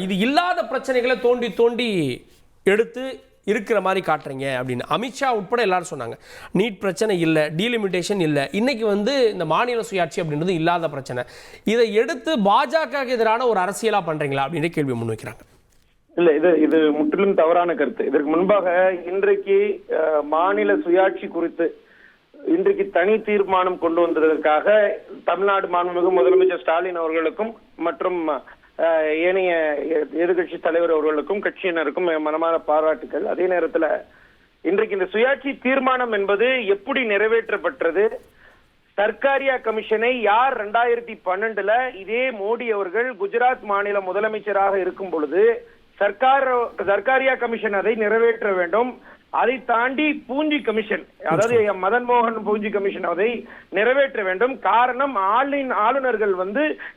இது இல்லாத பிரச்சனைகளை தோண்டி தோண்டி எடுத்து இருக்கிற மாதிரி காட்டுறீங்க அப்படின்னு அமித்ஷா உட்பட எல்லாரும் சொன்னாங்க. நீட் பிரச்சனை இல்லை, டீலிமிட்டேஷன் இல்லை, இன்னைக்கு இந்த மாநில சுயாட்சி அப்படின்றது இல்லாத பிரச்சனை. இதை எடுத்து பாஜக எதிரான ஒரு அரசியலா பண்றீங்களா அப்படின்ற கேள்வி முன்வைக்கிறாங்க. இல்ல, இது முற்றிலும் தவறான கருத்து. இதற்கு முன்பாக இன்றைக்கு மாநில சுயாட்சி குறித்து இன்றைக்கு தனி தீர்மானம் கொண்டு வந்ததற்காக தமிழ்நாடு மாண்புமிகு முதலமைச்சர் ஸ்டாலின் அவர்களுக்கும் மற்றும் ஏனைய எதிர்கட்சி தலைவர் அவர்களுக்கும் கட்சியினருக்கும் மனமான பாராட்டுகள். அதே நேரத்தில் இன்றைக்கு இந்த சுயாட்சி தீர்மானம் என்பது எப்படி நிறைவேற்றப்பட்டது? சர்க்காரியா கமிஷனை யார் 2012 இதே மோடி அவர்கள் குஜராத் மாநில முதலமைச்சராக இருக்கும் பொழுது சர்க்காரியா கமிஷன் அதை நிறைவேற்ற வேண்டும். அதை தாண்டி பூஞ்சி கமிஷன், அதாவது மதன் மோகன் பூஞ்சி கமிஷன் அதை நிறைவேற்ற வேண்டும். காரணம், ஆளுநர்கள்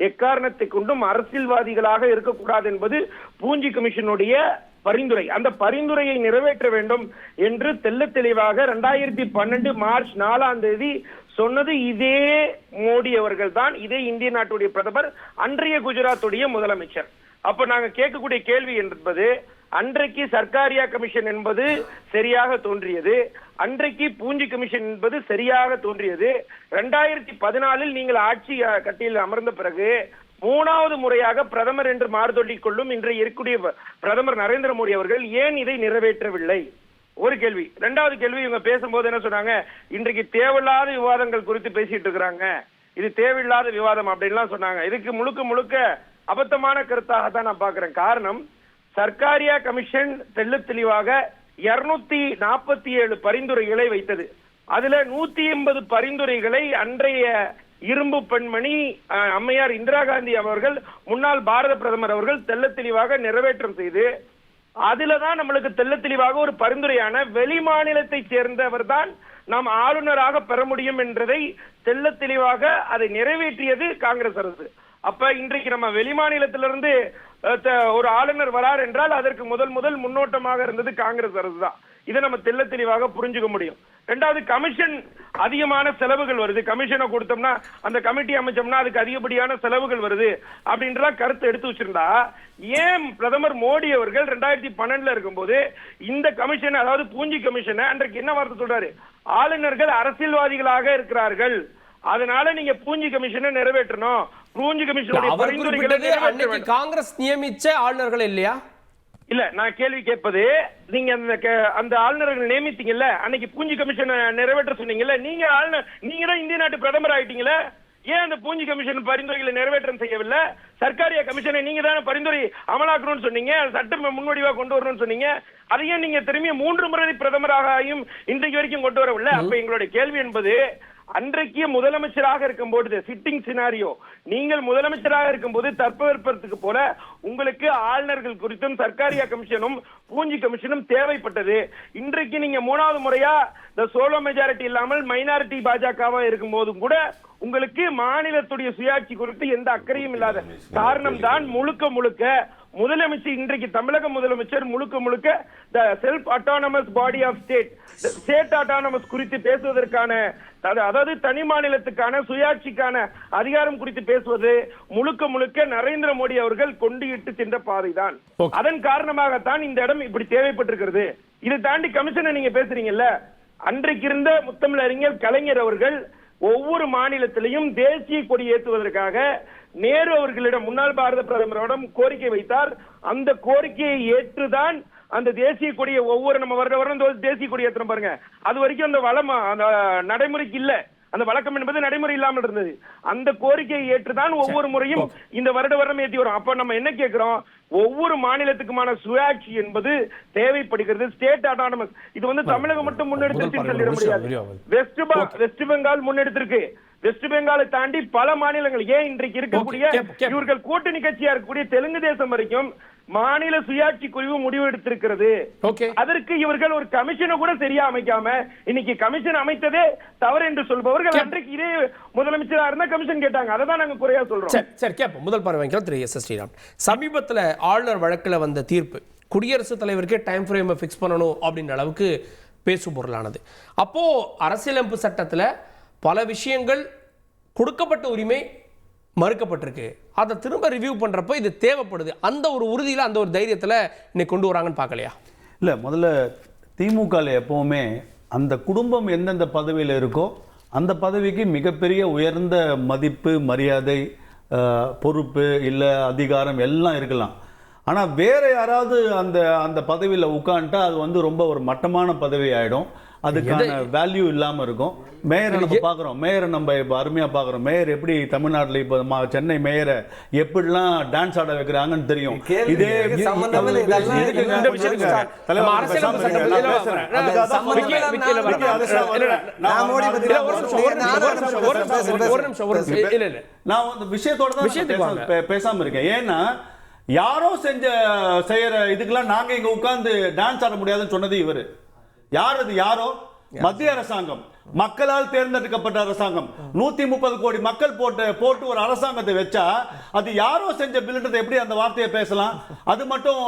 எக்காரணத்தை கொண்டும் அரசியல்வாதிகளாக இருக்கக்கூடாது என்பது பூஞ்சி கமிஷனுடைய பரிந்துரை. அந்த பரிந்துரையை நிறைவேற்ற வேண்டும் என்று தெல்ல தெளிவாக 2012 மார்ச் 4 சொன்னது இதே மோடி அவர்கள் தான், இதே இந்திய நாட்டுடைய பிரதமர், அன்றைய குஜராத்துடைய முதலமைச்சர். அப்ப நாங்க கேட்கக்கூடிய கேள்வி என்பது, அன்றைக்கு சர்க்காரியா கமிஷன் என்பது சரியாக தோன்றியது, அன்றைக்கு பூஞ்சி கமிஷன் என்பது சரியாக தோன்றியது. 2014 நீங்கள் ஆட்சி கட்டியில் அமர்ந்த பிறகு 3வது முறையாக பிரதமர் என்று மாறுதொல்லிக் கொள்ளும் இன்றைய இருக்கக்கூடிய பிரதமர் நரேந்திர மோடி அவர்கள் ஏன் இதை நிறைவேற்றவில்லை? ஒரு கேள்வி. 2வது கேள்வி, இவங்க பேசும்போது என்ன சொன்னாங்க, இன்றைக்கு தேவையில்லாத விவாதங்கள் குறித்து பேசிட்டு இருக்கிறாங்க, இது தேவையில்லாத விவாதம் அப்படின்லாம் சொன்னாங்க. இதுக்கு முழுக்க முழுக்க அபத்தமான கருத்தாகத்தான் நான் பாக்குறேன். காரணம், சர்க்காரியா கமிஷன் தெள்ள தெளிவாக 247 பரிந்துரைகளை வைத்தது. அதுல 180 பரிந்துரைகளை அன்றைய இரும்பு பெண்மணி அம்மையார் இந்திரா காந்தி அவர்கள், முன்னாள் பாரத பிரதமர் அவர்கள் தெள்ள தெளிவாக நிறைவேற்றம் செய்து, அதுலதான் நம்மளுக்கு தெள்ள தெளிவாக ஒரு பரிந்துரையான வெளி மாநிலத்தை சேர்ந்தவர் தான் நாம் ஆளுநராக பெற முடியும் என்றதை தெள்ள தெளிவாக அதை நிறைவேற்றியது காங்கிரஸ் அரசு. அப்ப இன்றைக்கு நம்ம வெளிமாநிலத்திலிருந்து ஒரு ஆளுநர் வரார் என்றால் அதற்கு முதல் முன்னோட்டமாக இருந்தது காங்கிரஸ் அரசு தான். இதை நம்ம தெள்ள தெளிவாக புரிஞ்சுக்க முடியும். 2வது, கமிஷன் அதிகமான செலவுகள் வருது, கமிஷனை கொடுத்தோம்னா அந்த கமிட்டி அமைச்சோம்னா அதுக்கு அதிகப்படியான செலவுகள் வருது அப்படின்ற கருத்து எடுத்து வச்சிருந்தா, ஏன் பிரதமர் மோடி அவர்கள் 2012 இருக்கும்போது இந்த கமிஷன், அதாவது பூஞ்சி கமிஷனை, அன்றைக்கு என்ன வார்த்தை சொல்றாரு, ஆளுநர்கள் அரசியல்வாதிகளாக இருக்கிறார்கள், அதனால நீங்க பூஞ்சி கமிஷனை நிறைவேற்றணும். பூஞ்சி கமிஷனுடைய பரிந்துரைகளை காங்கிரஸ் நியமிச்ச ஆளுநர்கள் இல்லையா? இல்ல, நான் கேள்வி கேட்பது, நீங்க அந்த ஆளுநர்கள் நியமித்தீங்கல்ல, அன்னைக்கு பூஞ்சி கமிஷனை நிறைவேற்ற சொன்னீங்கல்ல, நீங்க தான் இந்திய நாட்டு பிரதமர் ஆயிட்டீங்களே, ஏன் அந்த பூஞ்சி கமிஷன் பரிந்துரைகளை நிறைவேற்றம் செய்யவில்லை? சர்க்காரியா கமிஷனை நீங்க தானே பரிந்துரை அமலாக்கணும்னு சொன்னீங்க, சட்டம் முன்வடிவா கொண்டு வரணும்னு சொன்னீங்க, அதையும் நீங்க திரும்பி 3 முறை பிரதமராகவும் இன்றைக்கு வரைக்கும் கொண்டு வரவில்லை. அப்ப எங்களுடைய கேள்வி என்பது, அன்றைக்கு முதலமைச்சராக இருக்கும்போது சிட்டிங் சினாரியோ, நீங்கள் முதலமைச்சராக இருக்கும்போது தட்பவெப்பத்துக்கு போல உங்களுக்கு ஆளுநர்கள் குறித்தும் சர்க்காரியா கமிஷனும் பூஞ்சி கமிஷனும் தேவைப்பட்டது. இன்றைக்கு நீங்க 3வது முறையா இந்த சோலோ மெஜாரிட்டி இல்லாமல் மைனாரிட்டி பாஜகவா இருக்கும் போதும் கூட உங்களுக்கு மாநிலத்துடைய சுயாட்சி குறித்து எந்த அக்கறையும் இல்லாத காரணம் தான் முழுக்க முதலமைச்சர், இன்றைக்கு தமிழக முதலமைச்சர் முழுக்க self autonomous body of state autonomous குறித்து பேசுவதற்கான, அதாவது தனி மாநிலத்துக்கான சுயாட்சிக்கான அதிகாரம் குறித்து பேசுவது முழுக்க நரேந்திர மோடி அவர்கள் கொண்டு இட்டு சென்ற பாதைதான். அதன் காரணமாகத்தான் இந்த இடம் இப்படி தேவைப்பட்டிருக்கிறது. இதை தாண்டி கமிஷனை நீங்க பேசுறீங்கல்ல, அன்றைக்கு இருந்த முத்தமிழறிஞர் கலைஞர் அவர்கள் ஒவ்வொரு மாநிலத்திலையும் தேசிய கொடி ஏற்றுவதற்காக நேரு அவர்களிடம், முன்னாள் பாரத பிரதமரிடம் கோரிக்கை வைத்தார். அந்த கோரிக்கையை ஏற்றுதான் அந்த தேசிய கொடியை ஒவ்வொரு நம்ம வருடம் தேசிய கொடி ஏற்றுறோம் பாருங்க, அது வரைக்கும் அந்த அந்த நடைமுறைக்கு இல்ல, அந்த வழக்கம் என்பது நடைமுறை இல்லாமல் இருந்தது. அந்த கோரிக்கையை ஏற்றுதான் ஒவ்வொரு முறையும் இந்த வருடம் ஏற்றி வரும். அப்ப நம்ம என்ன கேட்கிறோம், ஒவ்வொரு மாநிலத்துக்குமான சுயாட்சி என்பது தேவைப்படுகிறது. ஸ்டேட் அட்டானமஸ், இது தமிழகம் மட்டும் முன்னெடுத்து சொல்லிட முடியாது. வெஸ்ட் பெங்கால் முன்னெடுத்திருக்கு. வெஸ்ட் பெங்காலை தாண்டி பல மாநிலங்கள், ஏன் இன்றைக்கு இருக்கக்கூடிய இவர்கள் கூட்டணி கட்சியா இருக்கக்கூடிய தெலுங்கு தேசம் வரைக்கும் மாநில சுயாட்சி குழுவு முடிவு எடுத்திருக்கிறது. அதற்கு இவர்கள் ஒரு கமிஷனை கூட சரியா அமைக்காம இன்னைக்கு கமிஷன் அமைத்ததே தவறு என்று சொல்பவர்கள் அன்றைக்கு இதே முதலமைச்சரா இருந்தா கமிஷன் கேட்டாங்க. அதை தான் நாங்க குறையா சொல்றோம். சரி, கேட்போம். முதல் பார்வை திரு எஸ். ஸ்ரீராம், சமீபத்தில் ஆளுநர் வழக்கில் வந்த தீர்ப்பு குடியரசுத் தலைவருக்கே டைம் ஃப்ரேமை ஃபிக்ஸ் பண்ணணும் அப்படின்ற அளவுக்கு பேசும் பொருளானது. அப்போ அரசியலமைப்பு சட்டத்தில் பல விஷயங்கள் கொடுக்கப்பட்ட உரிமை மறுக்கப்பட்டிருக்கு. அதை திரும்ப ரிவ்யூ பண்ணுறப்போ இது தேவைப்படுது. அந்த ஒரு உறுதியில் அந்த ஒரு தைரியத்தில் இன்னைக்கு கொண்டு வராங்கன்னு பார்க்கலையா? இல்லை, முதல்ல திமுகவில் எப்போவுமே அந்த குடும்பம் எந்தெந்த பதவியில் இருக்கோ அந்த பதவிக்கு மிகப்பெரிய உயர்ந்த மதிப்பு, மரியாதை, பொறுப்பு, இல்லை அதிகாரம் எல்லாம் இருக்கலாம். ஆனால் வேற யாராவது அந்த அந்த பதவியில் உட்காந்துட்டா அது ரொம்ப ஒரு மட்டமான பதவி ஆகிடும். அதுக்கான வேல்யூ இல்லாமல் இருக்கும். மேயரை நம்ம பார்க்குறோம், மேயரை நம்ம இப்போ அருமையாக பார்க்குறோம். மேயர் எப்படி தமிழ்நாட்டில் இப்போ சென்னை மேயரை எப்படிலாம் டான்ஸ் ஆட வைக்கிறாங்கன்னு தெரியும். இதே நான் வந்து விஷயத்தோட தான் பேசாமல் இருக்கேன். ஏன்னா யாரோ செய்யற இதுக்கெல்லாம் நாங்க இங்க உட்கார்ந்து டான்ஸ் ஆட முடியாதுன்னு சொன்னது இவரு. யார் அது? யாரோ மத்திய அரசாங்கம், மக்களால் தேர்ந்தெடுக்கப்பட்ட அரசாங்கம். 130 கோடி மக்கள் போட்டு ஒரு அரசாங்கத்தை வச்சா அது யாரோ செஞ்ச பில்லுன்றதை எப்படி அந்த வார்த்தையை பேசலாம்? அது மட்டும்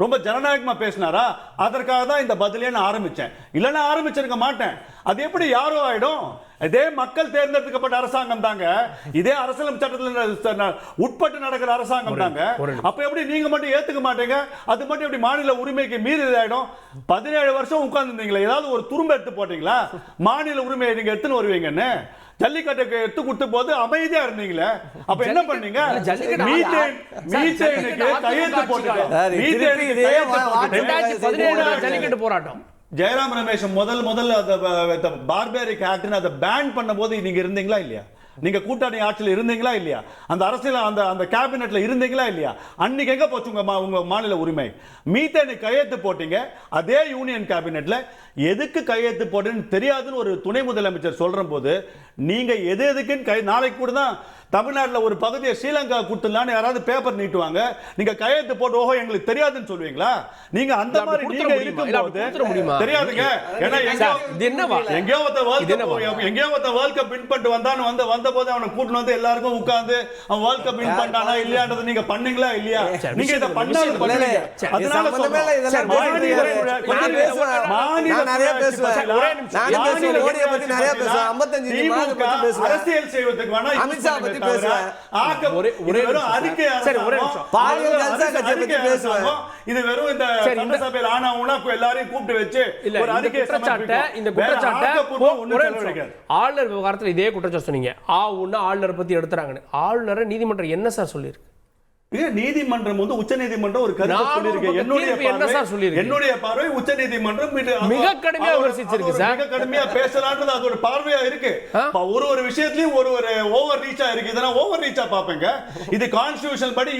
ரொம்ப ஜனநாயகமா பேசினாரா? அதற்காக தான் இந்த பதிலே நான் ஆரம்பிச்சேன். இல்லைன்னா ஆரம்பிச்சிருக்க மாட்டேன். அது எப்படி யாரோ ஆயிடும்? இதே மக்கள் தேர்ந்தெடுக்கப்பட்ட அரசாங்கம் தாங்க. இதே அரசியல் சட்டத்தில் உட்பட்டு நடக்கிற அரசாங்கம் தாங்க. அப்ப எப்படி நீங்க மட்டும் ஏத்துக்க மாட்டீங்க? அது மட்டும் எப்படி மாநில உரிமைக்கு மீறி ஆயிடும்? 17 வருஷம் உட்கார்ந்துருந்தீங்களா? ஏதாவது ஒரு துரும்ப எடுத்து போட்டீங்களா? மாநில உரிமையை நீங்க எடுத்துன்னு வருவீங்கன்னு ஜல்லிக்கட்டுக்கு எடுத்து கொடுத்த போது அமைதியா இருந்தீங்களே. அப்ப என்ன பண்ணீங்க? மீத்தேனுக்கு கையெழுத்து போட்டுட்டோம். ஜல்லிக்கட்டு போராட்டம் ஜெயராம் ரமேஷ் முதல்ல அந்த பார்பேரிக் ஆக்ட்னு அதை பேன் பண்ணும்போது நீங்க இருந்தீங்களா இல்லையா? நீங்க கூட்டணி ஆட்சியில் இருந்தீங்களா இல்லையா? அந்த அரசியல் அந்த கேபினெட்ல இருந்தீங்களா இல்லையா? அன்னைக்கு எங்க போச்சு உங்க மாநில உரிமை? மீத்தேனு கையெழுத்து போட்டீங்க. அதே யூனியன் கேபினெட்ல எதுக்கு கையெழுத்து போட்டேன்னு தெரியாதுன்னு ஒரு துணை முதலமைச்சர் சொல்ற போது நீங்க எதுக்குன்னு நாளைக்கு கூட தான் தமிழ்நாட்டில் ஒரு பகுதியை ஸ்ரீலங்கா கொடுத்துடலான்னு யாராவது பேப்பர் நீட்டுவாங்க. நீங்க கையெழுத்து போட்டு ஓஹோ எங்களுக்கு தெரியாதுன்னு சொல்லுவீங்களா? நீங்க அந்த மாதிரி நீங்க இருக்கும்போது தெரியாதுங்க. ஏன்னா எங்கேயோ ஒருத்த வேர்ல்ட் கப் வின் பண்ணிட்டு வந்த போது அவனை கூட்டு வந்து எல்லாருக்கும் உட்கார்ந்து அவன் வேர்ல்ட் கப் வின் பண்ணானா இல்லையான்றது நீங்க பண்ணீங்களா இல்லையா? நீங்க இதை பண்ணாலும் பண்ணுவீங்க. அதனால அரசியல் செய்வதற்கு வேணா இது வெறும் இந்த சட்டசபையில் ஆனாவுனா எல்லாரையும் கூப்பிட்டு வச்சு ஒரு அறிக்கை ஆளுநர் விவகாரத்தில் இதே குற்றச்சாட்டு சொன்னீங்க. ஆளுநர் பத்தி எடுத்துறாங்கன்னு. ஆளுநரை நீதிமன்றம் என்ன சார் சொல்லியிருக்கு? நீதிமன்றம் வந்து உச்ச நீதிமன்றம் ஒரு கருத்து சொல்லியிருக்கு. என்னுடைய பார்வை உச்ச நீதிமன்றம் மிக கடுமையா விமர்சிச்சிருக்கு சார். மிக கடுமையா பேசலான்றது அது ஒரு பார்வையா இருக்கு. ஒரு விஷயத்துலயும் ஒரு ஓவர் ரீச்சா இருக்கு. இதெல்லாம் ஓவர் ரீச்சா பாப்பீங்க. இது கான்ஸ்டிடியூஷன் படி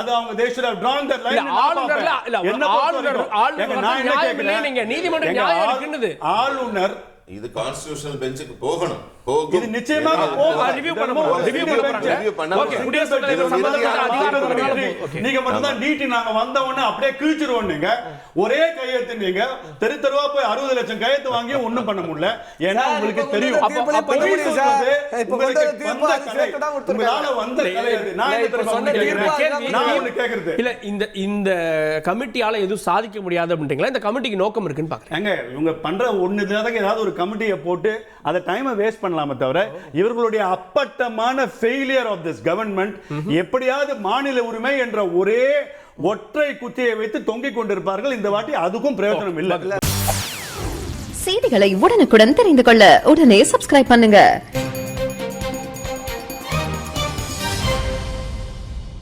அது அவங்க they should have drawn that line. ஆளுநர் இது கான்ஸ்டிடியூஷனல் பெஞ்சுக்கு போகணும். இது நிச்சயமாக நீங்க மட்டும் தான் டிடி நாங்க வந்த உடனே அப்படியே கிழிச்சிருவோம். நீங்க ஒரே கையெழுத்து நீங்க தெருவா போய் 60 லட்சம் கையெழுத்து வாங்கி ஒண்ணும் பண்ண முடியல. ஏன்னா உங்களுக்கு தெரியும் உங்களால வந்த கேக்குறது இல்ல. இந்த கமிட்டியால எதுவும் சாதிக்க முடியாது அப்படின்றீங்களா? இந்த கமிட்டிக்கு நோக்கம் இருக்குன்னு பாக்குறேன். இவங்க பண்ற ஒண்ணுதான் ஏதாவது ஒரு கமிட்டியை போட்டு அதை டைமை வேஸ்ட் பண்ணலாமே தவிர இவர்களுடைய அப்பட்டமான ஃபெயிலியர் ஆஃப் திஸ் கவர்மெண்ட் எப்படியாவது மாநில உரிமை என்ற ஒரே ஒற்றை குத்தியை வைத்து தொங்கிக் கொண்டிருப்பார்கள். இந்த வாட்டி அதுக்கும் பிரயோஜனம் இல்லை. செய்திகளை உடனுக்குடன் தெரிந்து கொள்ள உடனே சப்ஸ்கிரைப் பண்ணுங்க.